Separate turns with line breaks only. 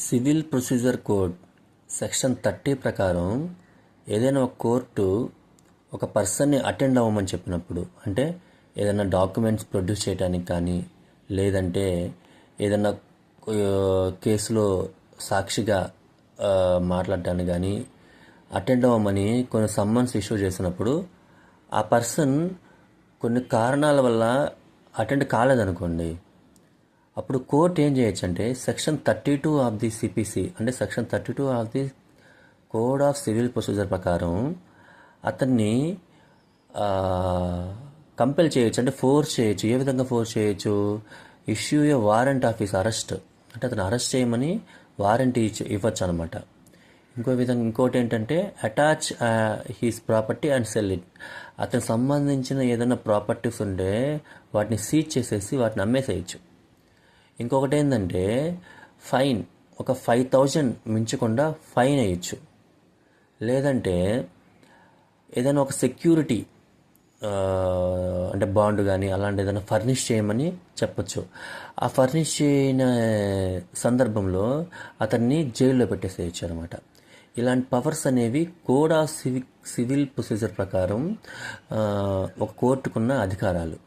Civil procedure code section 30 ప్రకారం ఏదైనా ఒక కోర్టు ఒక పర్సన్ని అటెండ్ అవ్వమని చెప్పినప్పుడు, అంటే ఏదైనా డాక్యుమెంట్స్ ప్రొడ్యూస్ చేయడానికి కానీ, లేదంటే ఏదైనా కేసులో సాక్షిగా మాట్లాడడానికి కానీ అటెండ్ అవ్వమని కొన్ని సమ్మన్స్ ఇష్యూ చేసినప్పుడు, ఆ పర్సన్ కొన్ని కారణాల వల్ల అటెండ్ కాలేదనుకోండి, అప్పుడు కోర్టు ఏం చేయొచ్చు అంటే సెక్షన్ 32 ఆఫ్ ది సిపిసి, అంటే section 32 of the code of civil procedure ప్రకారం అతన్ని కంపెల్ చేయొచ్చు, అంటే ఫోర్స్ చేయొచ్చు. ఏ విధంగా ఫోర్స్ చేయొచ్చు? Issue A warrant of his arrest, అంటే అతను అరెస్ట్ చేయమని వారెంట్ ఇవ్వచ్చు అనమాట. ఇంకోటి ఏంటంటే attach he's property and sell it, అతనికి సంబంధించిన ఏదైనా ప్రాపర్టీస్ ఉంటే వాటిని సీజ్ చేసేసి వాటిని అమ్మేసేయచ్చు. ఇంకొకటి ఏంటంటే ఫైన్, ఒక 5,000 మించకుండా ఫైన్ వేయచ్చు. లేదంటే ఏదైనా ఒక సెక్యూరిటీ, అంటే బాండ్ కానీ అలాంటి ఏదైనా ఫర్నిష్ చేయమని చెప్పచ్చు. ఆ ఫర్నిష్ చేయన సందర్భంలో అతన్ని జైల్లో పెట్టేసేయచ్చు అనమాట. ఇలాంటి పవర్స్ అనేవి కోడ్ ఆఫ్ సివిల్ ప్రొసీజర్ ప్రకారం ఒక కోర్టుకున్న అధికారాలు.